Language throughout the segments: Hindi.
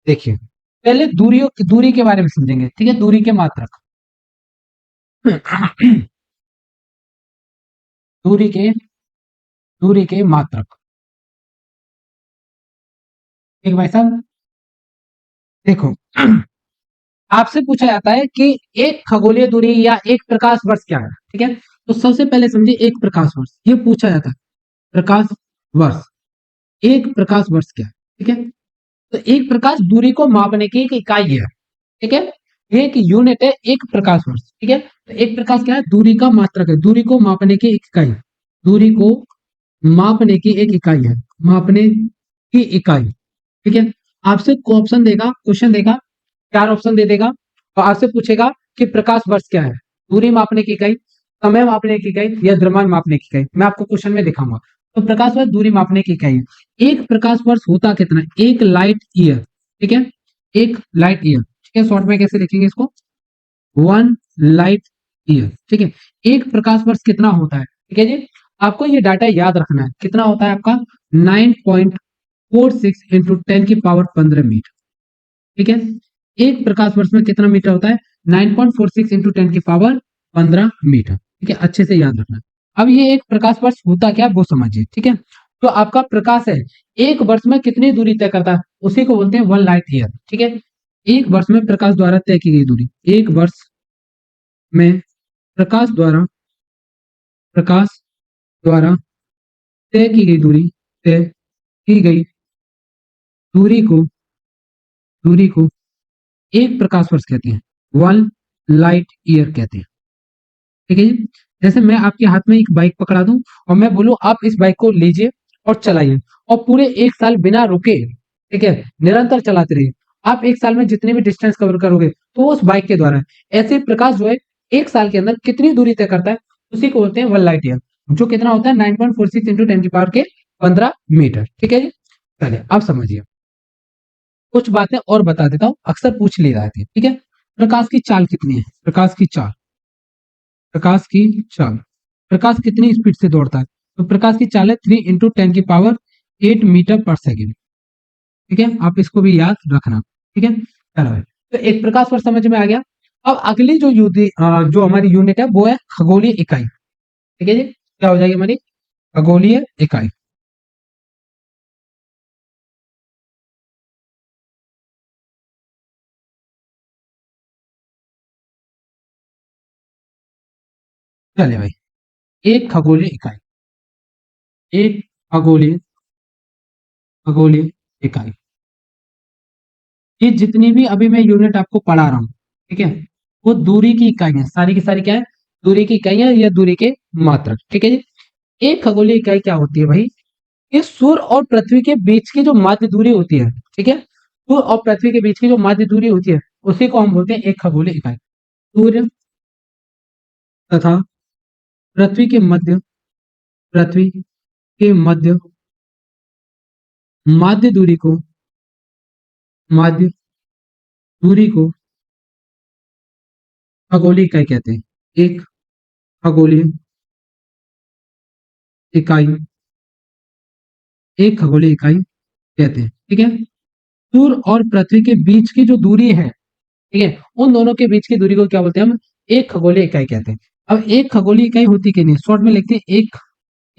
देखिए, पहले दूरी के बारे में समझेंगे, ठीक है, दूरी के मात्रक। दूरी के दूरी के मात्रक। ठीक भाई साहब, देखो, आपसे पूछा जाता है कि एक खगोलीय दूरी या एक प्रकाश वर्ष क्या है, ठीक है। तो सबसे पहले समझिए एक प्रकाश वर्ष, ये पूछा जाता है। प्रकाश वर्ष, एक प्रकाश वर्ष क्या है, ठीक है। तो एक प्रकाश दूरी को मापने की एक इकाई है, ठीक है। ये एक यूनिट है, एक प्रकाश वर्ष, ठीक है। तो एक प्रकाश क्या है, दूरी का मात्रक है, दूरी को मापने की एक इकाई, दूरी को मापने की एक इकाई है, मापने की इकाई, ठीक है। आपसे ऑप्शन देगा, क्वेश्चन देगा, चार ऑप्शन दे देगा और आपसे पूछेगा कि प्रकाश वर्ष क्या है, दूरी मापने की इकाई, समय मापने की इकाई या द्रव्यमान मापने की इकाई। मैं आपको क्वेश्चन में दिखाऊंगा। तो प्रकाश वर्ष दूरी मापने की इकाई है। एक प्रकाश वर्ष होता कितना, एक लाइट ईयर, ठीक है, एक लाइट ईयर, ठीक है। शॉर्ट में कैसे लिखेंगे इसको, वन लाइट ईयर, ठीक है। एक प्रकाश वर्ष कितना होता है, ठीक है जी। आपको ये डाटा याद रखना है, कितना होता है आपका, 9.46 इंटू 10 की पावर 15 मीटर, ठीक है। एक प्रकाश वर्ष में कितना मीटर होता है, 9.46 इंटू 10 की पावर 15 मीटर, ठीक है, अच्छे से याद रखना। अब ये एक प्रकाश वर्ष होता क्या है वो समझिए, ठीक है। तो आपका प्रकाश है, एक वर्ष में कितनी दूरी तय करता है, उसी को बोलते हैं वन लाइट ईयर, ठीक है। एक वर्ष में प्रकाश द्वारा तय की गई दूरी, एक वर्ष में प्रकाश द्वारा तय की गई दूरी, तय की गई दूरी को दूरी को एक प्रकाश वर्ष कहते हैं, वन लाइट ईयर कहते हैं, ठीक है जी। जैसे मैं आपके हाथ में एक बाइक पकड़ा दूं और मैं बोलूं आप इस बाइक को लीजिए और चलाइए, और पूरे एक साल बिना रुके, ठीक है, निरंतर चलाते रहिए, आप एक साल में जितने भी डिस्टेंस कवर करोगे तो उस बाइक के द्वारा है। ऐसे प्रकाश जो है एक साल के अंदर कितनी दूरी तय करता है, उसी को बोलते हैं वन लाइट ईयर, जो कितना होता है 9.46 इंटू 10 की पावर के 15 मीटर, ठीक है जी। चलिए अब समझिए, कुछ बातें और बता देता हूँ, अक्सर पूछ ले रहे थे, ठीक है। प्रकाश की चाल कितनी है, प्रकाश की चाल, प्रकाश कितनी स्पीड से दौड़ता है, तो प्रकाश की चाल है 3 इंटू 10 की पावर 8 मीटर पर सेकेंड, ठीक है। आप इसको भी याद रखना, ठीक है। चलो भाई, तो एक प्रकाश वर्ष समझ में आ गया। अब अगली जो हमारी यूनिट है वो है खगोलीय इकाई, ठीक है जी। क्या हो जाएगी हमारी खगोलीय इकाई। चलिए भाई, एक खगोलीय इकाई, एक खगोलीय खगोलीय इकाई, ये जितनी भी अभी मैं यूनिट आपको पढ़ा रहा हूँ, ठीक है, वो दूरी की इकाई है, सारी की सारी क्या है, दूरी की इकाई है या दूरी के मात्रक, ठीक है जी। एक खगोलीय इकाई क्या होती है भाई, ये सूर्य और पृथ्वी के बीच की जो माध्य दूरी होती है, ठीक है, सूर्य और पृथ्वी के बीच की जो माध्य दूरी होती है उसी को हम बोलते हैं एक खगोलीय इकाई। सूर्य तथा पृथ्वी के मध्य पृथ्वी के मध्य माध्य दूरी को माध्य दूरी को खगोलीय इकाई कहते हैं, एक खगोलीय इकाई, एक खगोलीय इकाई कहते हैं, ठीक है। सूर्य और पृथ्वी के बीच की जो दूरी है, ठीक है, उन दोनों के बीच की दूरी को क्या बोलते हैं हम, एक खगोलीय इकाई कहते हैं। अब एक खगोलीय इकाई होती कि नहीं, शॉर्ट में लिखते हैं एक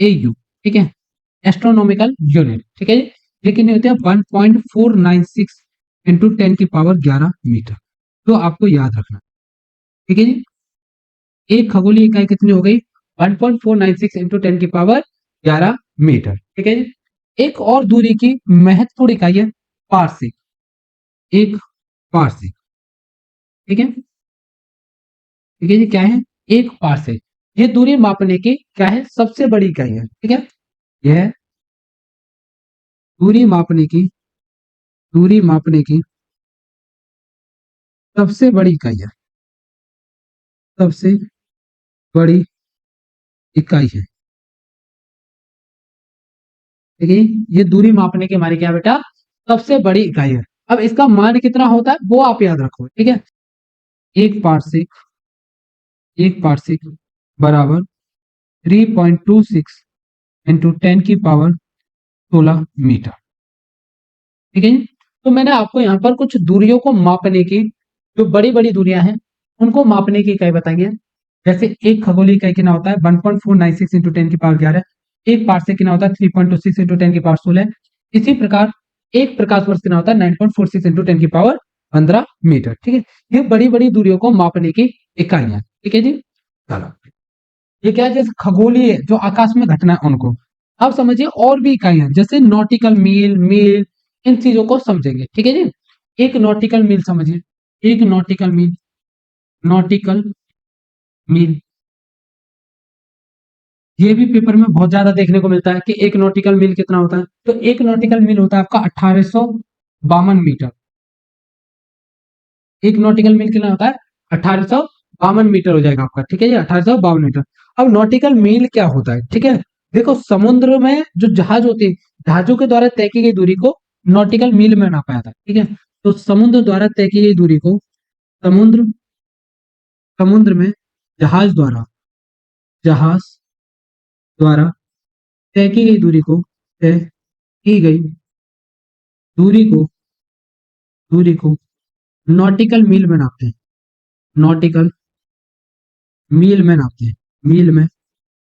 एयू, ठीक है, एस्ट्रोनॉमिकल यूनिट, ठीक है। लेकिन ये होते हैं 1.496 इंटू 10 की पावर 11 मीटर, तो आपको याद रखना, ठीक है जी। एक खगोलीय इकाई कितनी हो गई, 1.496 इंटू 10 की पावर 11 मीटर, ठीक है जी। एक और दूरी की महत्वपूर्ण इकाई है पारसिक, एक पारसिक, ठीक है, ठीक है जी। क्या है, एक पारसेक, ये दूरी मापने की क्या है, सबसे बड़ी इकाई है, ठीक है। यह दूरी मापने की दूरी मापने की सबसे बड़ी इकाई है, सबसे बड़ी इकाई है, ठीक है। ये दूरी मापने की हमारी क्या है बेटा, सबसे बड़ी इकाई है। अब इसका मान कितना होता है वो आप याद रखो, ठीक है। एक पारसेक एक पारसेक बराबर 3.26 इंटू 10 की पावर 16 मीटर, ठीक है जी। तो मैंने आपको यहाँ पर कुछ दूरियों को मापने की, जो बड़ी बड़ी दूरियां हैं उनको मापने की इकाई बताई है। जैसे एक खगोलीय इकाई कितना होता है 1.496 इंटू 10 की पावर 11, एक पार्सेक कितना होता है 3.26 इंटू 10 की पावर 16, इसी प्रकार एक प्रकाश वर्ष कितना होता है 9.46 इंटू 10 की पावर 15 मीटर। ठीक है, ये बड़ी बड़ी दूरियों को मापने की इकाइयां। ठीक है जी, चलो ये क्या है, जैसे खगोलीय जो आकाश में घटना है उनको। अब समझिए और भी इकाइयां जैसे नॉटिकल मील, मील, इन चीजों को समझेंगे। ठीक है जी, एक नॉटिकल मील समझिए, एक नॉटिकल मील, नॉटिकल मील ये भी पेपर में बहुत ज्यादा देखने को मिलता है कि एक नॉटिकल मील कितना होता है। तो एक नॉटिकल मील होता है आपका 1852 मीटर। एक नॉटिकल मील कितना होता है 1852 मीटर हो जाएगा आपका। ठीक है जी, 1852 मीटर। अब नॉटिकल मील क्या होता है, ठीक है, देखो समुद्र में जो जहाज होते हैं, जहाजों के द्वारा तय की गई दूरी को नॉटिकल मील में नापा जाता है। ठीक है, तो समुद्र द्वारा तय की गई दूरी को, समुद्र समुद्र में जहाज द्वारा तय की गई दूरी को, तय की गई दूरी को दूरी को नॉटिकल मील में नापते हैं, नॉटिकल मील में नापते हैं, मील में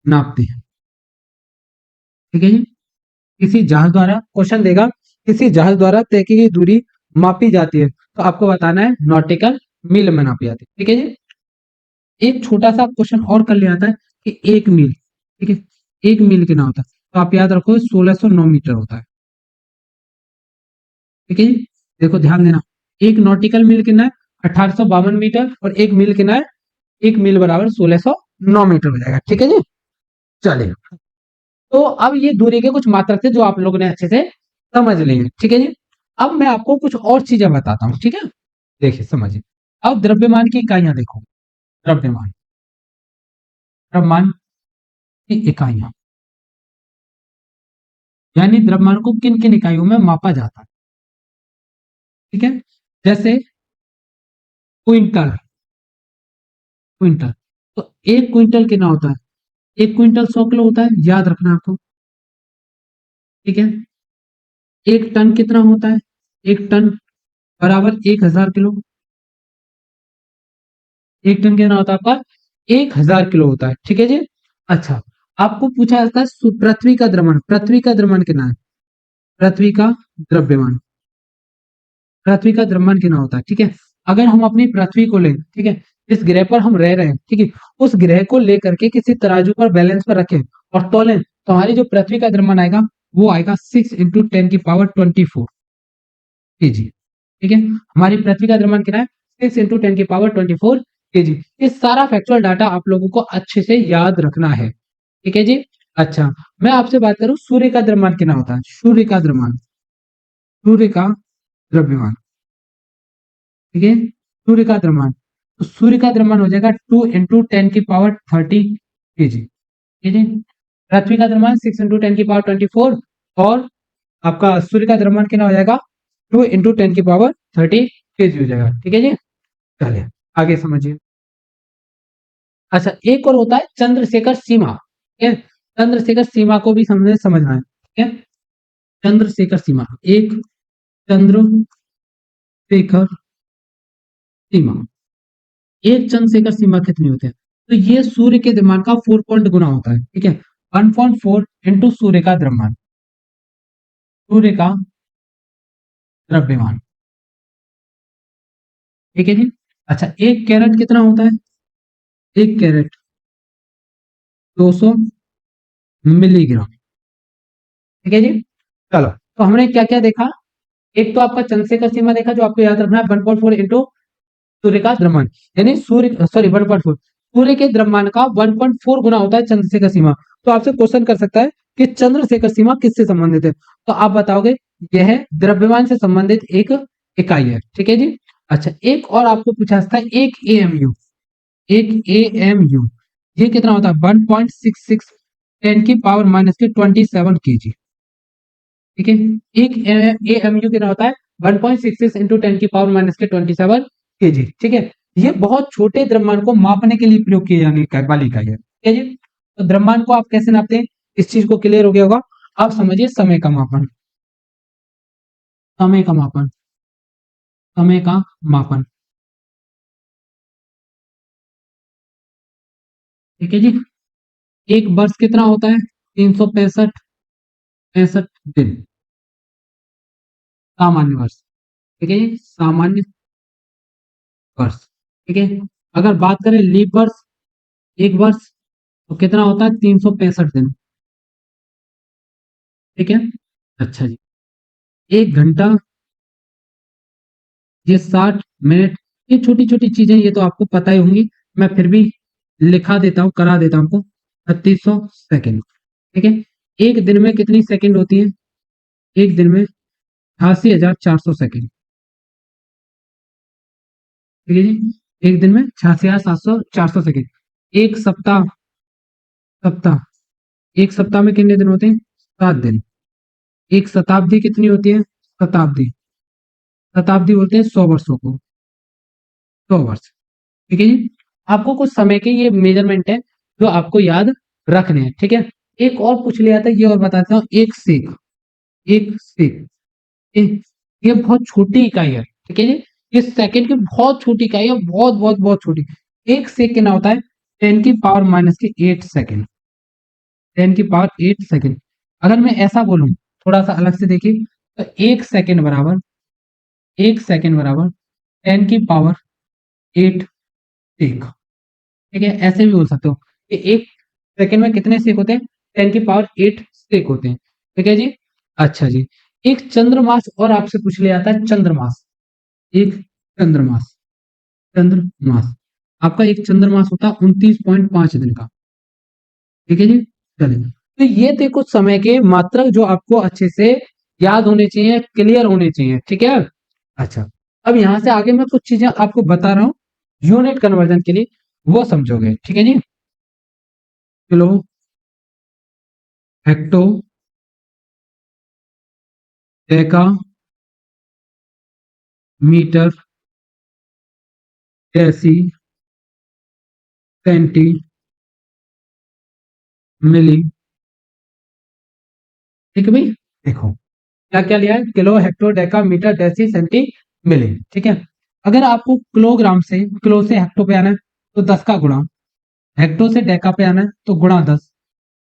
नापते हैं। ठीक है जी, किसी जहाज द्वारा, क्वेश्चन देगा किसी जहाज द्वारा तय की गई दूरी मापी जाती है, तो आपको बताना है नॉटिकल मील में नापी जाती है। ठीक है जी, एक छोटा सा क्वेश्चन और कर लिया था कि एक मील, ठीक है, एक मील कितना होता है, तो आप याद रखो 1609 मीटर होता है। ठीक है जी, देखो ध्यान देना, एक नॉटिकल मील कितना है 1852 मीटर, और एक मील कितना है, एक मील बराबर 1609 मीटर हो जाएगा। ठीक है जी, चलिए, तो अब ये दूरी के कुछ मात्रक थे जो आप लोगों ने अच्छे से समझ लिए। ठीक है जी, अब मैं आपको कुछ और चीजें बताता हूँ। ठीक है, देखिए समझिए, अब द्रव्यमान की इकाइयां देखो, द्रव्यमान, द्रव्यमान की इकाइयां, यानी द्रव्यमान को किन किन इकाइयों में मापा जाता है। ठीक है, जैसे क्विंटल, क्विंटल, तो एक क्विंटल कितना होता है, एक क्विंटल 100 किलो होता है, याद रखना आपको। ठीक है, एक टन कितना होता है, एक टन बराबर 1000 किलो, एक टन कितना होता है आपका 1000 किलो होता है। ठीक है जी, अच्छा, आपको पूछा जाता है पृथ्वी का द्रव्यमान, पृथ्वी का द्रव्यमान कितना है, पृथ्वी का द्रव्यमान, पृथ्वी का द्रव्यमान कितना होता है। ठीक है, अगर हम अपनी पृथ्वी को लें, ठीक है, इस ग्रह पर हम रह रहे हैं, ठीक है, उस ग्रह को लेकर के किसी तराजू पर बैलेंस पर रखें और तोलें, तो हमारी जो पृथ्वी का द्रव्यमान आएगा वो आएगा 6 × 10⁻²4 kg। ठीक है, हमारी पृथ्वी का द्रव्यमान कितना है 6 × 10⁻²4 kg। ये सारा फैक्चुअल डाटा आप लोगों को अच्छे से याद रखना है। ठीक है जी, अच्छा, मैं आपसे बात करूं सूर्य का द्रव्यमान कितना होता है, सूर्य का द्रव्यमान, सूर्य का द्रव्यमान, ठीक है, सूर्य का द्रव्यमान, तो सूर्य का द्रव्यमान हो जाएगा 2 × 10⁻30 kg। ठीक है, पृथ्वी का द्रव्यमान 6 × 10⁻24, और आपका सूर्य का द्रव्यमान कितना हो जाएगा 2 × 10⁻30 kg हो जाएगा। ठीक है जी, चलिए आगे समझिए। अच्छा, एक और होता है चंद्रशेखर सीमा। ठीक है, चंद्रशेखर सीमा को भी समझना है। ठीक है, चंद्रशेखर सीमा, एक चंद्रशेखर सीमा, एक चंद्रशेखर सीमा कितनी होते हैं, तो ये सूर्य के द्रव्यमान का 4 पॉइंट गुना होता है। ठीक है, 1.4 इंटू सूर्य का द्रव्यमान, सूर्य का द्रव्यमान। ठीक है जी, अच्छा, एक कैरेट कितना होता है, एक कैरेट 200 मिलीग्राम। ठीक है जी, चलो, तो हमने क्या क्या देखा, एक तो आपका चंद्रशेखर सीमा देखा जो आपको याद रखना है 1.4 इंटू सूर्य का द्रव्यमान, यानी सूर्य, सॉरी 1.4, सूर्य के द्रव्यमान का 1.4 गुना होता है चंद्रशेखर सीमा। तो आपसे क्वेश्चन कर सकता है कि चंद्रशेखर सीमा किससे संबंधित है, तो आप बताओगे यह द्रव्यमान से संबंधित एक इकाई है। ठीक है जी, अच्छा, एक और आपको पूछा सकता है, एक एएमयू, एक एएमयू ये कितना होता है 1.66 10⁻⁻27 kg। ठीक है, एक एएमयू कितना होता है 1.66 इंटू 10⁻⁻27 kg। ठीक है, ये बहुत छोटे द्रव्यमान को मापने के लिए प्रयोग किए जाने वाली इकाई है। ठीक है जी, तो द्रव्यमान को आप कैसे नापते हैं, इस चीज को क्लियर हो गया होगा। आप समझिए समय का मापन, समय का मापन, समय का मापन। ठीक है जी। एक वर्ष कितना होता है? 365 दिन सामान्य वर्ष। ठीक है जी, सामान्य वर्ष। ठीक है। अगर बात करें लीप वर्ष, एक वर्ष, तो कितना होता है? 365 दिन। ठीक है। अच्छा जी। एक घंटा, ये 60 मिनट, ये छोटी छोटी चीजें, ये तो आपको पता ही होंगी, मैं फिर भी लिखा देता हूँ, करा देता हूँ आपको। 3600 सेकेंड। ठीक है। एक दिन में कितनी सेकंड होती है? एक दिन में 88,400 सेकेंड। ठीक है जी। एक दिन में 86,700 400 सेकेंड। एक सप्ताह, सप्ताह, एक सप्ताह में कितने दिन होते हैं? 7 दिन। एक शताब्दी कितनी होती है? शताब्दी, शताब्दी बोलते हैं 100 वर्षों को, 100 वर्ष। ठीक है जी। आपको कुछ समय के ये मेजरमेंट है जो आपको याद रखने हैं। ठीक है। एक और पूछ लिया था, ये और बताता हूँ। एक सेक, एक सेक, ये बहुत छोटी इकाई है। ठीक है जी। ये सेकंड की बहुत छोटी इकाई है, बहुत बहुत बहुत छोटी। एक सेक कितना होता है? 10⁻⁸ सेकंड। 10⁻⁸ अगर मैं ऐसा बोलूं, थोड़ा सा अलग से देखिए, तो एक सेकंड बराबर, एक सेकंड बराबर 10⁻8 सेक। ठीक है। ऐसे भी बोल सकते हो कि एक सेकंड में कितने सेक होते हैं? 10⁻8 सेक होते हैं। ठीक है जी। अच्छा जी। एक चंद्रमास और आपसे पूछ लिया जाता है, चंद्रमास। एक चंद्रमास, चंद्रमास, आपका एक चंद्रमास होता है 29.5 दिन का। ठीक है जी। चलिए, तो ये थे कुछ समय के मात्रक जो आपको अच्छे से याद होने चाहिए, क्लियर होने चाहिए। ठीक है। अच्छा, अब यहां से आगे मैं कुछ चीजें आपको बता रहा हूँ यूनिट कन्वर्जन के लिए, वो समझोगे। ठीक है जी। Kilo, hecto, deca, metre, deci, centi, milli. ठीक है भाई। देखो क्या क्या लिया है? Kilo, hecto, deca, metre, deci, centi, milli. ठीक है। अगर आपको किलोग्राम से, किलो से हेक्टो पे आना है तो 10 का गुणा, हेक्टो से डेका पे आना है तो गुणा 10,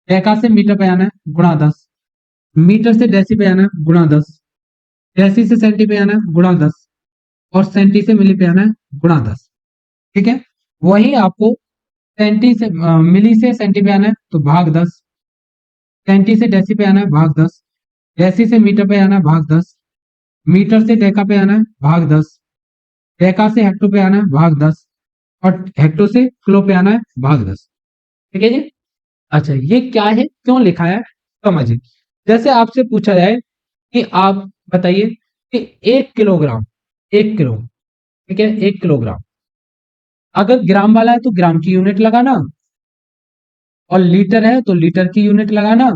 डेका से मीटर पे आना है गुणा 10, मीटर से डेसी पे आना है गुणा 10, डेसी से सेंटी पे आना है गुणा 10, और सेंटी से मिली पे आना है गुणा 10। ठीक है। वही आपको सेंटी से मिली से सेंटी पे आना है तो भाग 10, सेंटी से डेसी पे आना है भाग 10, डेसी से मीटर पे आना है भाग 10, मीटर से डेका पे आना है भाग 10, डेका से हेक्टो पे आना है भाग 10, और हेक्टो से किलो पे आना है भाग 10। ठीक है जी। अच्छा, ये क्या है, क्यों लिखा है, समझिए। जैसे आपसे पूछा जाए कि आप बताइए कि 1 किलोग्राम, 1 किलो, ठीक है, 1 किलोग्राम, अगर ग्राम वाला है तो ग्राम की यूनिट लगाना, और लीटर है तो लीटर की यूनिट लगाना।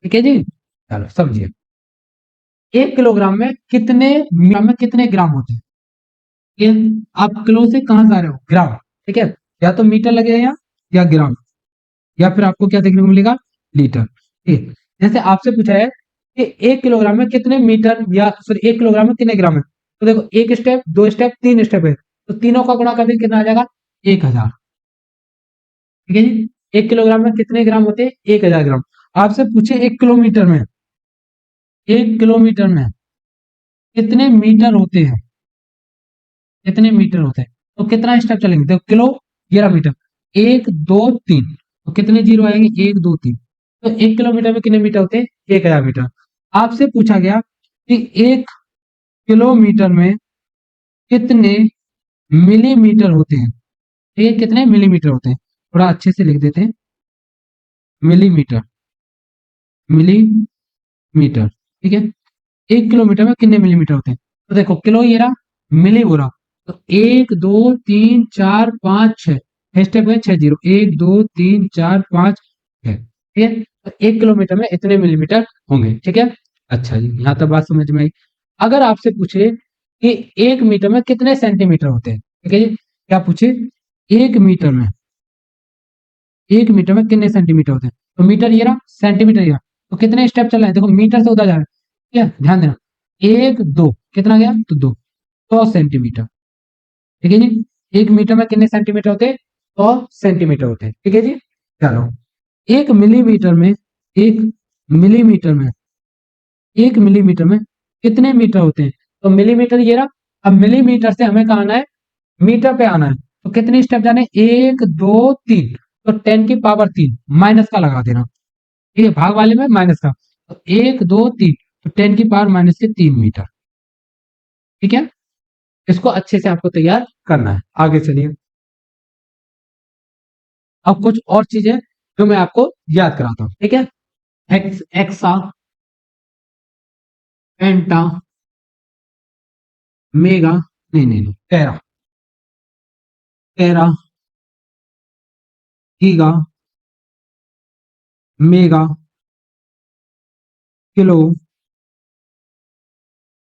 ठीक है जी। चलो समझिए, 1 किलोग्राम में कितने, ग्राम में कितने ग्राम होते हैं? ये आप किलो से कहां जा रहे हो? ग्राम। ठीक है। या तो मीटर लगेगा या ग्राम, या फिर आपको क्या देखने को मिलेगा? लीटर। ठीक। जैसे आपसे पूछा है कि 1 किलोग्राम में कितने मीटर, या सॉरी 1 किलोग्राम में कितने ग्राम है, तो देखो एक स्टेप, दो स्टेप, तीन स्टेप है, तो तीनों का गुणा कर दें कितना आ जाएगा? 1000। ठीक है जी। 1 किलोग्राम में कितने ग्राम होते हैं? 1000 ग्राम। आपसे पूछे 1 किलोमीटर में, 1 किलोमीटर में कितने मीटर होते हैं, कितने मीटर होते हैं, तो कितना स्टेप चलेंगे? देखो किलो, 11 मीटर, 1 2 3, तो कितने जीरो आएंगे? 1 2 3, तो 1 किलोमीटर में कितने मीटर होते हैं? 1000 मीटर। आपसे पूछा गया कि 1 किलोमीटर में कितने मिलीमीटर होते हैं? ठीक है, कितने मिलीमीटर होते हैं? थोड़ा अच्छे से लिख देते हैं, मिलीमीटर, मिलीमीटर। ठीक है। 1 किलोमीटर में कितने मिलीमीटर होते हैं? तो देखो किलो ये रहा, मिली वो रहा, तो 1 2 3 4 5 6 स्टेप है, 6 जीरो, 1 2 3 4 5 6। ठीक है। तो 1 किलोमीटर में इतने मिलीमीटर होंगे। ठीक है। अच्छा जी, यहाँ तक बात समझ में आई। अगर आपसे पूछे कि 1 मीटर में कितने सेंटीमीटर होते हैं, ठीक है जी, क्या पूछे? 1 मीटर में, 1 मीटर में कितने सेंटीमीटर होते हैं, तो मीटर ये रहा, सेंटीमीटर ये रहा, तो कितने स्टेप चल रहे हैं? देखो मीटर से उधर जा रहे हैं। ठीक है, ध्यान देना, 1 2 कितना गया? तो 2, 100 सेंटीमीटर। ठीक है जी, 1 मीटर में कितने सेंटीमीटर होते हैं? 100 सेंटीमीटर होते हैं। ठीक है जी, चलो। एक मिलीमीटर में एक मिलीमीटर में 1 मिलीमीटर में कितने मीटर होते हैं? तो मिलीमीटर ये रहा। अब मिलीमीटर से हमें कहा आना है, मीटर पे आना है। तो कितने स्टेप जाने? 1 2 3। तो 10 की पावर 3 माइनस का लगा देना। ठीक है, भाग वाले में माइनस का। तो 1 2 3, तो 10 की पावर -3 मीटर। ठीक है, इसको अच्छे से आपको तैयार करना है। आगे चलिए, अब कुछ और चीजें जो मैं आपको याद कराता हूँ। ठीक है, एक्सा, पेंटा, मेगा, नहीं नहीं नहीं, टेरा, टेरा, गीगा, मेगा, किलो,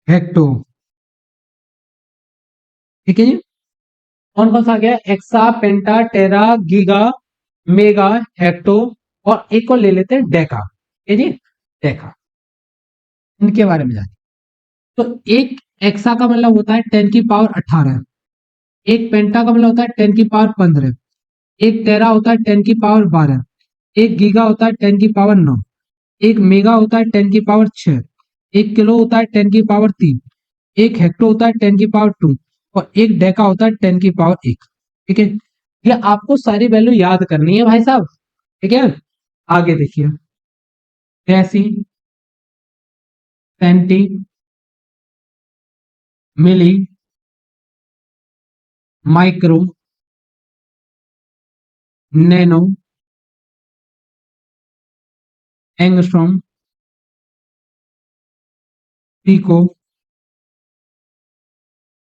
हेक्टो। ठीक है जी, कौन कौन सा आ गया? एक्सा, पेंटा, टेरा, गीगा, मेगा, हेक्टो, और एक को ले लेते हैं डेका। ठीक है जी, डेका, इनके बारे में जानिए। तो एक एक्सा का मतलब होता है 10 की पावर 18। एक पेंटा का मतलब होता है 10 की पावर 15। एक टेरा होता है 10 की पावर 12। एक गीगा होता है 10 की पावर 9। एक मेगा होता है 10 की पावर 6। एक किलो होता है 10 की पावर 3। एक हेक्टो होता है 10 की पावर 2। और एक डेका होता है 10 की पावर 1। ठीक है, ये आपको सारी वैल्यू याद करनी है भाई साहब। ठीक है, आगे देखिए, deci, centi, milli, micro, nano, angstrom, pico,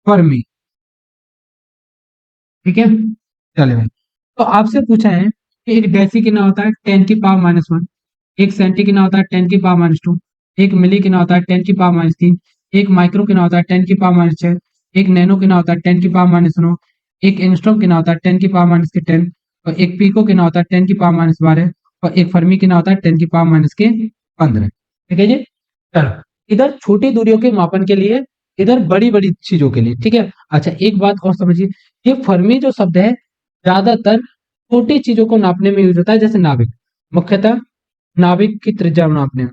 fermi. ठीक है, चले भाई। तो आपसे पूछा है कि एक डेसी कितना होता है? 10 की पावर -1। एक सेंटी कितना होता है? 10 की पावर -2। एक मिली कितना होता है? 10 की पावर -3। एक माइक्रो कितना होता है? 10 की पावर-6। एक नैनो कितना होता है? 10 की पावर-9। एक एंगस्ट्रॉम कितना होता है? 10 की पावर-10। और एक पीको कितना होता है? 10 की पावर-12। और एक फर्मी कितना होता है? 10 की पावर-15। ठीक है जी, चलो। इधर छोटी दूरियों के मापन के लिए, इधर बड़ी बड़ी चीजों के लिए। ठीक है, अच्छा एक बात और समझिए, ये फर्मी जो शब्द है ज्यादातर छोटी चीजों को नापने में यूज होता है, जैसे नाभिक। मुख्यतः नाभिक की त्रिज्या नापने में,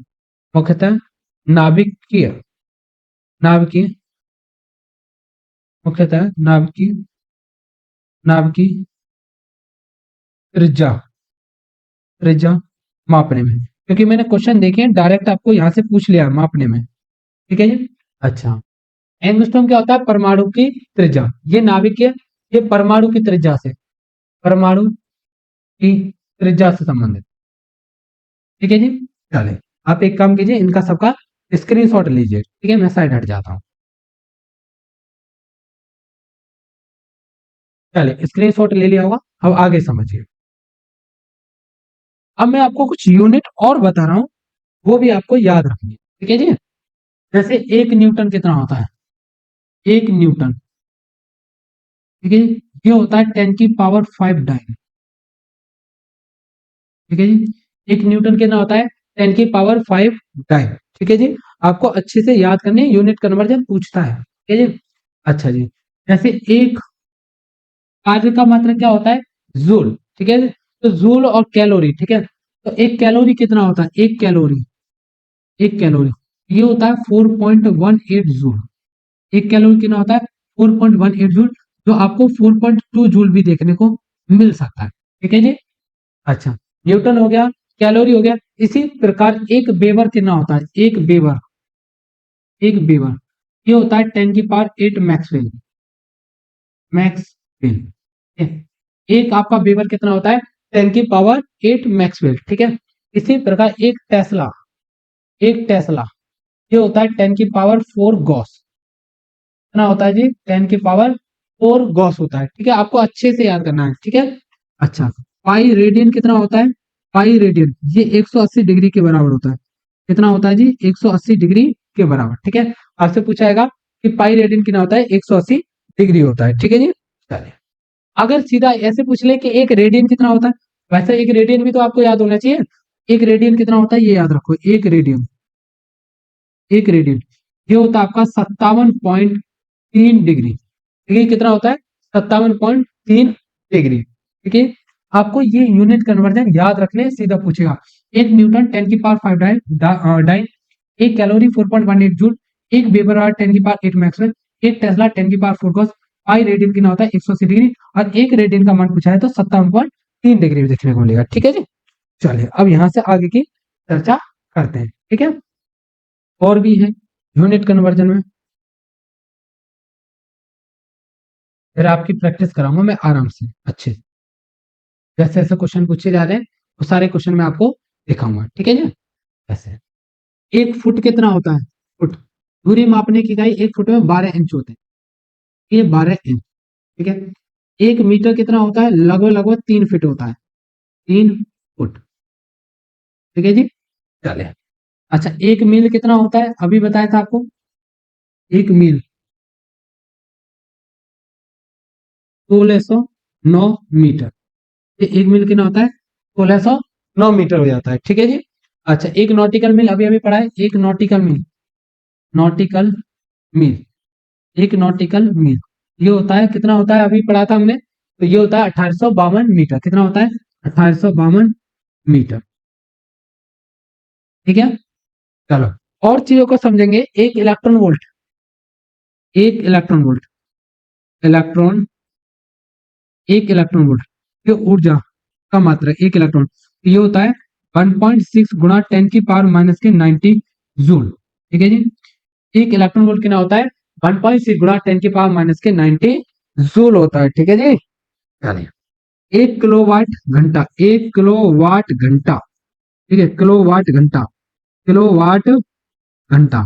मुख्यतः नाभिकीय नाभिकीय मुख्यतः नाभिकीय त्रिज्या त्रिज्या मापने में, क्योंकि मैंने क्वेश्चन देखे हैं डायरेक्ट आपको यहाँ से पूछ लिया मापने में। ठीक है जी, अच्छा। एंगस्ट्रॉम क्या होता है? परमाणु की त्रिज्या। ये नाभिकीय, ये परमाणु की त्रिज्या से, परमाणु की त्रिज्या से संबंधित। ठीक है जी, चले। आप एक काम कीजिए, इनका सबका स्क्रीनशॉट लीजिए। ठीक है, मैं साइड हट जाता हूँ। चलिए, स्क्रीनशॉट ले लिया होगा। अब आगे समझिए। अब मैं आपको कुछ यूनिट और बता रहा हूँ, वो भी आपको याद रखनी है। ठीक है जी, जैसे 1 न्यूटन कितना होता है? 1 न्यूटन, ठीक है जी, ये होता है 10 की पावर 5 डाइन। ठीक है जी, 1 न्यूटन कितना होता है? 10 की पावर 5 डाइन। ठीक है जी, आपको अच्छे से याद करनी है, यूनिट कन्वर्जन पूछता है। ठीक है जी, अच्छा जी। जैसे एक कार्य का मात्रक क्या होता है? जूल। ठीक है, तो जूल और कैलोरी। ठीक है, तो एक कैलोरी कितना होता है? एक कैलोरी ये होता है 4.18 जूल। एक कैलोरी कितना होता है? 4.18 जूल, जो आपको 4.2 जूल भी देखने को मिल सकता है। ठीक है जी, अच्छा। न्यूटन हो गया, कैलोरी हो गया। इसी प्रकार एक बेवर कितना होता है? एक बेवर ये होता है 10 की पावर 8 मैक्सवेल। मैक्सवेल, ठीक है? एक आपका बेवर कितना होता है? 10 की पावर 8 मैक्सवेल। ठीक है, इसी प्रकार एक टेस्ला ये होता है 10 की पावर 4 गॉस। कितना होता है जी? 10 की पावर 4 गॉस होता है। ठीक है, आपको अच्छे से याद करना है। ठीक है, अच्छा। पाई रेडियन कितना होता है? पाई रेडियन ये 180 डिग्री के बराबर होता है। कितना होता है जी? 180 डिग्री के बराबर। ठीक है, आपसे पूछाएगा कि पाई रेडियन कितना होता है? 180 डिग्री होता है। ठीक है जी, चलिए। अगर सीधा ऐसे पूछ ले कि एक रेडियन कितना होता है, वैसे एक रेडियन भी तो आपको याद होना चाहिए। एक रेडियन कितना होता है ये याद रखो। एक रेडियन ये होता है आपका डिग्री। ये कितना होता है 57.3 डिग्री। ठीक है, आपको ये यूनिट कन्वर्जन याद रखने सीधा पूछेगा। 1 न्यूटन 10 की पावर 5 डाइन, 1 कैलोरी 4.18 जूल, 1 वेबर/10 की पावर 8 मैक्सवेल, 1 टेस्ला 10 की पावर 4 गॉस, पाई रेडियन कितना होता है 180 डिग्री, और 1 रेडियन का मान पूछा है तो 57.3 डिग्री देखने को मिलेगा। ठीक है जी, चलिए अब यहाँ से आगे की चर्चा करते हैं। ठीक है, और भी है यूनिट कन्वर्जन में, फिर आपकी प्रैक्टिस कराऊंगा मैं आराम से अच्छे से। जैसे जैसे क्वेश्चन पूछे जा रहे हैं वो सारे क्वेश्चन मैं आपको दिखाऊंगा। ठीक है जी, ऐसे 1 फुट कितना होता है, फुट दूरी मापने की इकाई 1 फुट में 12 इंच होते हैं, ये 12 इंच। ठीक है, 1 मीटर कितना होता है, लगभग लगभग 3 फीट होता है, 3 फुट। ठीक है जी, चलिए अच्छा 1 मील कितना होता है, अभी बताया था आपको 1 मील 1609 मीटर। ये 1 मील कितना होता है 1609 मीटर हो जाता है। ठीक है जी, अच्छा 1 नॉटिकल मील अभी अभी पढ़ा है, 1 नॉटिकल मील, नॉटिकल मील, 1 नॉटिकल मील ये होता है कितना होता है, अभी पढ़ा था हमने, तो ये होता है 1852 मीटर। कितना होता है 1852 मीटर। ठीक है, चलो और चीजों को समझेंगे। एक इलेक्ट्रॉन वोल्ट, इलेक्ट्रॉन एक इलेक्ट्रॉन वोल्ट ये ऊर्जा का मात्रा, एक इलेक्ट्रॉन ये होता है 1.6 गुणा 10 की पावर -90 जूल। ठीक है जी, एक इलेक्ट्रॉन वोल्ट कितना होता है 1.6 गुणा 10 की पावर -90 जूल होता है। ठीक है जी, चलिए 1 किलोवाट घंटा, 1 किलोवाट घंटा, ठीक है किलोवाट घंटा, किलोवाट घंटा।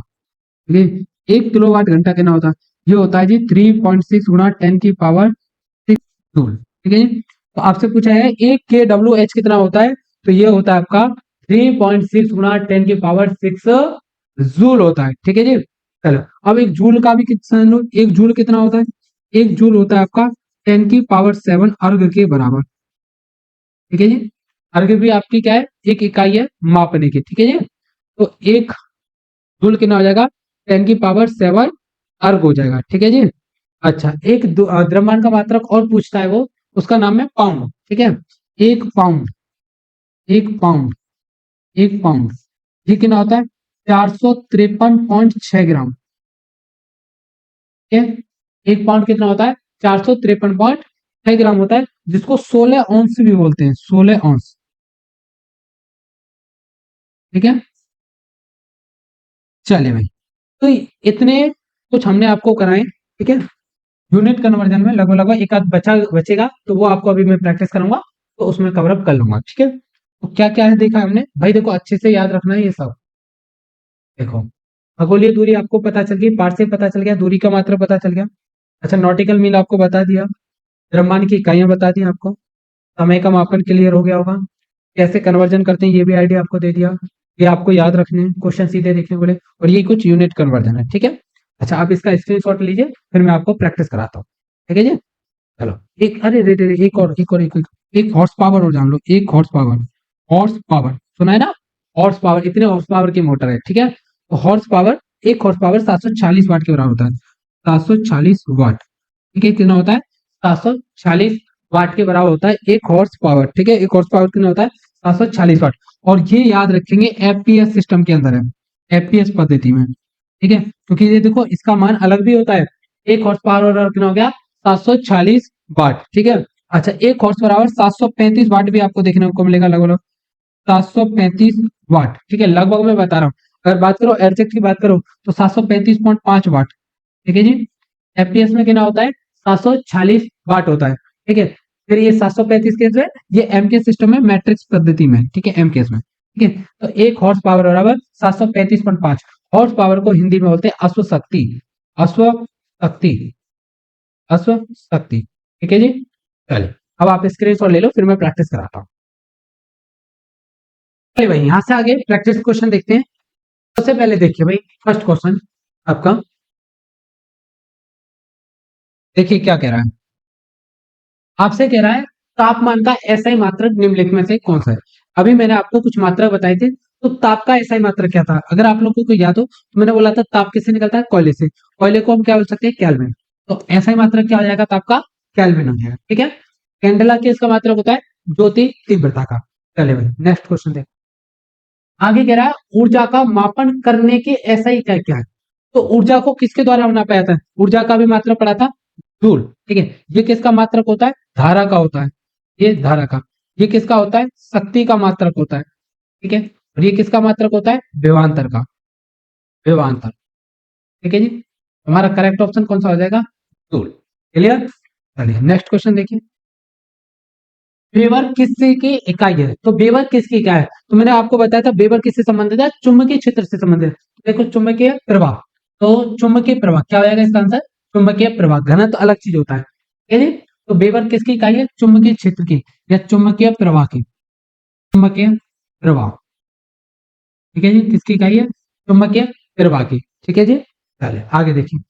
ठीक है, 1 किलोवाट घंटा कितना होता है, ये होता है जी 3.6 गुणा 10 की पावर 6 जूल। ठीक है जी, तो आपसे पूछा है 1 kWh कितना होता है, तो ये होता है आपका 3.6 गुणा 10 की पावर 6 जूल होता है। ठीक है जी, चलो अब एक जूल का भी कितना लो, एक जूल कितना होता है, एक जूल होता है आपका 10 की पावर 7 अर्घ के बराबर। ठीक है जी, अर्घ भी आपकी क्या है, एक इकाई है मापने की। ठीक है जी, तो एक जूल कितना हो जाएगा 10 की पावर 7 अर्घ हो जाएगा। ठीक है जी, अच्छा एक द्रव्यमान का मात्रक और पूछता है वो, उसका नाम है पाउंड। ठीक है, 1 पाउंड, 1 पाउंड, 1 पाउंड ये कितना होता है 453.6 ग्राम। ठीक है, 1 पाउंड कितना होता है 453.6 ग्राम होता है, जिसको 16 औंस भी बोलते हैं, 16 औंस। ठीक है, चलिए भाई, तो इतने कुछ हमने आपको कराए। ठीक है, यूनिट कन्वर्जन में लगभग लगभग एक आध बचेगा, तो वो आपको अभी मैं प्रैक्टिस करूंगा, तो उसमें कवर अप कर लूंगा। ठीक है, तो क्या क्या है देखा हमने भाई, देखो अच्छे से याद रखना है ये सब। देखो खगोलीय दूरी आपको पता चल गई, पार्शियल पता चल गया, दूरी का मात्रा पता चल गया। अच्छा नॉटिकल मील आपको बता दिया, द्रव्यमान की इकाइयां बता दी आपको, समय का मापन क्लियर हो गया होगा, कैसे कन्वर्जन करते हैं ये भी आइडिया आपको दे दिया। ये आपको याद रखने हैं, क्वेश्चन सीधे देखने बोले, और ये कुछ यूनिट कन्वर्जन है। ठीक है, अच्छा आप इसका स्क्रीनशॉट लीजिए, फिर मैं आपको प्रैक्टिस कराता हूँ। ठीक है जी, चलो एक अरे रे रे रे, एक हॉर्स पावर और जान लो, एक हॉर्स पावर सुना है ना, हॉर्स पावर, इतने हॉर्स पावर की मोटर है। ठीक है, तो हॉर्स पावर, एक हॉर्स पावर 746 वाट के बराबर होता है, 746 वाट। ठीक है, कितना होता है 746 वाट के बराबर होता है एक हॉर्स पावर। ठीक है, एक हॉर्स पावर कितना होता है 746 वाट, और ये याद रखेंगे एफपीएस सिस्टम के अंदर है, एफपीएस पद्धति में। ठीक है, क्योंकि ये देखो इसका मान अलग भी होता है, एक हॉर्स पावर और कितना हो गया 746 वाट। ठीक है, अच्छा एक हॉर्स पावर 735 वाट भी आपको देखने को मिलेगा, लगभग 735 वाट। ठीक है, लगभग मैं बता रहा हूँ, अगर बात करो एग्जैक्ट की बात करो तो 735.5 वाट। ठीक है जी, एफपीएस में कितना होता है 746 वाट होता है। ठीक है, फिर ये 735 केस में, ये एमके सिस्टम में मैट्रिक्स पद्धति में। ठीक है, एमकेस में। ठीक है, तो एक हॉर्स पावर बराबर 735.5, हॉर्स पावर को हिंदी में बोलते हैं अश्वशक्ति, अश्वशक्ति, अश्वशक्ति। ठीक है जी, चलिए अब आप स्क्रीनशॉट ले लो, फिर मैं प्रैक्टिस कराता हूँ। चलिए भाई यहाँ से आगे प्रैक्टिस क्वेश्चन देखते हैं। सबसे पहले देखिए भाई फर्स्ट क्वेश्चन आपका, देखिए क्या कह रहा है, आपसे कह रहा है तापमान का एसआई मात्रक निम्नलिखित में से कौन सा है। अभी मैंने आपको कुछ मात्रक बताए थे, तो ताप का एसआई मात्रक क्या था? अगर आप लोगों को याद हो तो मैंने बोला था ताप किससे निकलता है? कोयले से। कोयले को हम क्या बोल सकते हैं? केल्विन। तो एसआई मात्रक क्या हो जाएगा ताप का? केल्विन हो जाएगा। ठीक है। कैंडेला के इसका मात्रक होता है ज्योति तीव्रता का। चलिए भाई नेक्स्ट क्वेश्चन देखो। आगे कह रहा है ऊर्जा का मापन करने की एसआई इकाई क्या है? तो ऊर्जा को किसके द्वारा नापा जाता है? ऊर्जा का भी मात्रक पढ़ा था, जूल। ठीक है। ये किसका मात्रक होता है? धारा का होता है। ये धारा का। ये किसका होता है? शक्ति का मात्रक होता है। ठीक है। और ये किसका मात्रक होता है? विभवांतर का। विभवांतर। ठीक है जी। हमारा करेक्ट ऑप्शन कौन सा हो जाएगा? जूल। क्लियर। चलिए नेक्स्ट क्वेश्चन देखिए। वेबर किससे की इकाई है? तो वेबर किसकी इकाई है? तो मैंने आपको बताया था वेबर किससे संबंधित है? चुंबकीय क्षेत्र से संबंधित है। देखो चुंबकीय प्रवाह। तो चुंबकीय प्रवाह क्या हो जाएगा इसका आंसर? चुंबकीय प्रवाह। घनत्व तो अलग चीज होता है। ठीक है जी। तो वेबर किसकी इकाई है? चुंबकीय क्षेत्र की या चुंबकीय प्रवाह की। चुंबकीय प्रवाह। ठीक है जी। किसकी इकाई है? चुंबकीय प्रवाह की। ठीक है जी। चलिए आगे देखिए।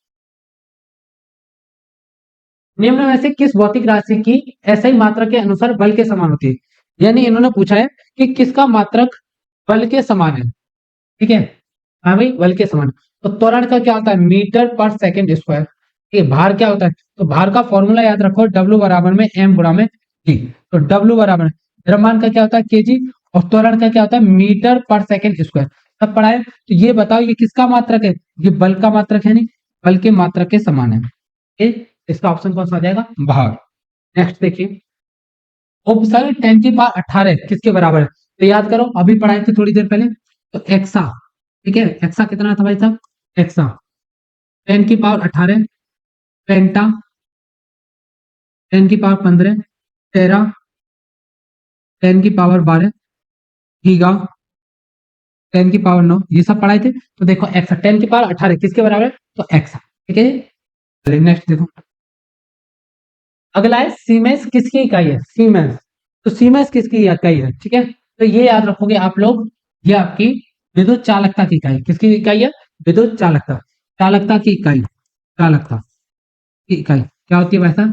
निम्न में से किस भौतिक राशि की एसआई मात्रक के अनुसार बल के समान होती है? यानी इन्होंने पूछा है कि किसका मात्रक बल के समान है। ठीक है। हाँ भाई बल के समान। तो त्वरण का क्या होता है? मीटर पर सेकंड स्क्वायर। ये भार क्या होता है? तो भार का फॉर्मूला याद रखो, डब्ल्यू बराबर में एम गुणा में जी। तो डब्ल्यू बराबर द्रव्यमान का क्या होता है? केजी। और त्वरण का क्या होता है? मीटर पर सेकंड स्क्वायर। सब पढ़ा है। तो ये बताओ ये किसका मात्रक है? ये बल का मात्रक है। नहीं, बल के मात्रक के समान है। ठीक? इसका ऑप्शन कौन सा आ जाएगा? भार। नेक्स्ट देखिए। उपसर्ग 10 की पावर 18 किसके बराबर है? तो याद करो अभी पढ़ाए थे थोड़ी देर पहले। तो एक्सा। ठीक है। एक्सा कितना था भाई साहब? एक्सा 10 की पावर 18, पेंटा 10 की पावर 15, टेरा 10 की पावर 12, गीगा 10 की पावर 9। ये सब पढ़ाए थे। तो देखो एक्सा 10 की पावर 18 किसके बराबर है? तो एक्सा। ठीक है। चलिए नेक्स्ट देखो। अगला है सीमेंस किसकी इकाई है? सीमेंस। तो सीमेंस किसकी इकाई है? ठीक है। तो ये याद रखोगे आप लोग। ये आपकी विद्युत चालकता की इकाई। किसकी इकाई है? विद्युत चालकता। चालकता की इकाई। चालकता की इकाई क्या होती है भाई साहब?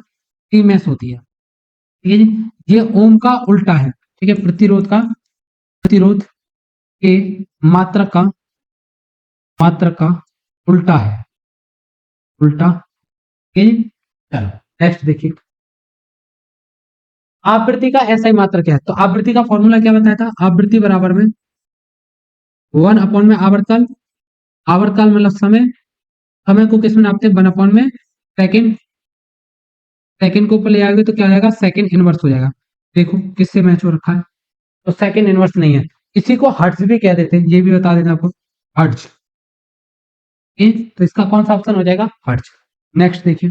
सीमेंस होती है। ठीक है जी। ये ओम का उल्टा है। ठीक है। प्रतिरोध के मात्रक का उल्टा है। उल्टा। ठीक है जी। चलो नेक्स्ट देखिए। आवृत्ति का एसआई मात्रक क्या है? तो आवृत्ति का फॉर्मूला क्या बताया था? आवृत्ति बराबर में 1 अपॉन में आवर्तकाल। आवर्तकाल मतलब समय। समय को किस में नापते हैं? 1 अपॉन में सेकंड। सेकंड को ऊपर ले आएंगे तो क्या हो जाएगा? सेकंड इनवर्स हो जाएगा। देखो किससे मैच हो रखा है? तो सेकंड इनवर्स नहीं है। इसी को हर्ट्ज भी कह देते हैं। ये भी बता देना आपको। हर्ट्ज। तो इसका कौन सा ऑप्शन हो जाएगा? हर्ट्ज। नेक्स्ट देखिए।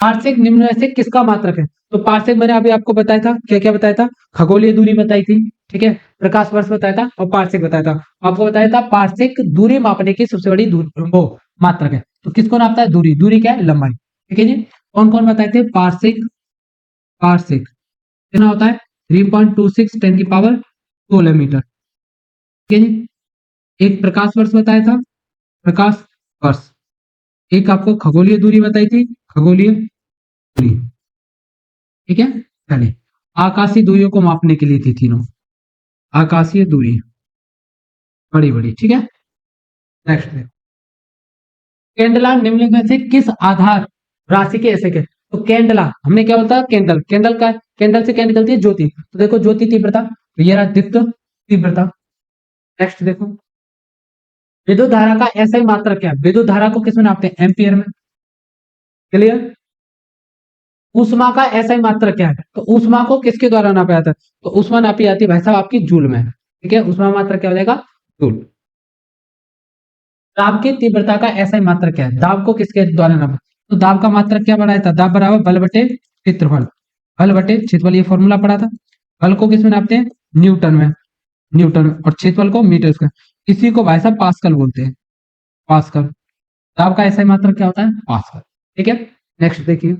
पार्सेक निम्न में से किसका मात्रक है? तो पार्सेक मैंने अभी आपको बताया था। क्या क्या बताया था? खगोलीय दूरी बताई थी। ठीक है। प्रकाश वर्ष बताया था और पार्सेक बताया था। आपको बताया था पार्सेक दूरी मापने की सबसे बड़ी दूरी वो मात्रक है। तो किसको नापता है? दूरी। दूरी क्या है? लंबाई। ठीक है जी। कौन कौन बताए थे? पार्सेक। पार्सेक कितना होता है? 3.26 10 की पावर 16 मीटर। ठीक है जी। एक प्रकाश वर्ष बताया था। प्रकाश वर्ष। एक आपको खगोलीय दूरी बताई थी। खगोलीय दूरी। ठीक है। चलिए आकाशीय दूरियों को मापने के लिए थी तीनों। आकाशीय दूरी बड़ी बड़ी। ठीक है। नेक्स्ट है कैंडला निम्नलिखित में से किस आधार राशि के ऐसे के? तो कैंडला हमने क्या बोलता है? कैंडल। कैंडल का कैंडल से क्या निकलती है? ज्योति। तो देखो ज्योति तीव्रता। तो ये रहा दीप्त तीव्रता। नेक्स्ट देखो। विद्युत धारा का ऐसा ही मात्रक क्या है? विद्युत धारा को किसमें नापते हैं? एम्पियर में। क्लियर। ऊष्मा का ऐसा ही मात्रक क्या है? तो ऊष्मा को किसके द्वारा नापा जाता है? तो ऊष्मा नापी जाती है भाई साहब आपकी जूल में। ठीक है। ऊष्मा मात्रक क्या हो जाएगा? जूल। दाब की तीव्रता का ऐसा ही मात्रक क्या है? दाब को किसके द्वारा नापा? तो दाब का मात्रक क्या बनाया था? दाब बराबर बल बटे क्षेत्रफल। बल बटे क्षेत्रफल ये फॉर्मूला पढ़ा था। बल को किसमें नापते हैं? न्यूटन में। न्यूटन में। और क्षेत्रफल को मीटर स्क्वायर। इसी को भाई साहब पास्कल बोलते हैं। पास्कल। दाब का ऐसा ही मात्रक क्या होता है? पास्कल। ठीक है। नेक्स्ट देखिए।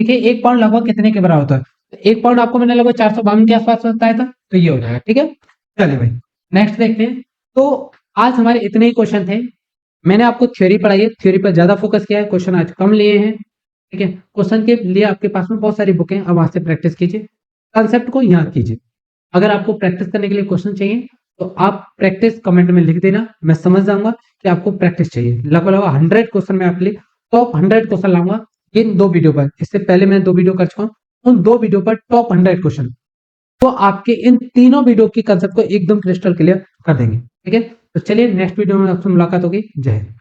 ठीक है। 1 पाउंड लगभग कितने के बराबर होता है? तो 1 पाउंड आपको मैंने लगभग 452 के आसपास बताया था। तो ये हो जाएगा। ठीक है। चलिए भाई नेक्स्ट देखते हैं। तो आज हमारे इतने ही क्वेश्चन थे। मैंने आपको थ्योरी पढ़ाई है। थ्योरी पर ज्यादा फोकस किया है। क्वेश्चन आज कम लिए हैं। ठीक है। क्वेश्चन के लिए आपके पास में बहुत सारी बुकें अब वहां से प्रैक्टिस कीजिए। कंसेप्ट को याद कीजिए। अगर आपको प्रैक्टिस करने के लिए क्वेश्चन चाहिए तो आप प्रैक्टिस कमेंट में लिख देना, मैं समझ जाऊंगा कि आपको प्रैक्टिस चाहिए। लगभग 100 क्वेश्चन मैं आपके लिए टॉप 100 क्वेश्चन लाऊंगा इन 2 वीडियो पर। इससे पहले मैंने 2 वीडियो कर चुका हूं, उन 2 वीडियो पर टॉप 100 क्वेश्चन, तो आपके इन तीनों वीडियो की कंसेप्ट को एकदम क्रिस्टल क्लियर कर देंगे। ठीक है, तो चलिए नेक्स्ट वीडियो में आपसे मुलाकात होगी। जय हिंद।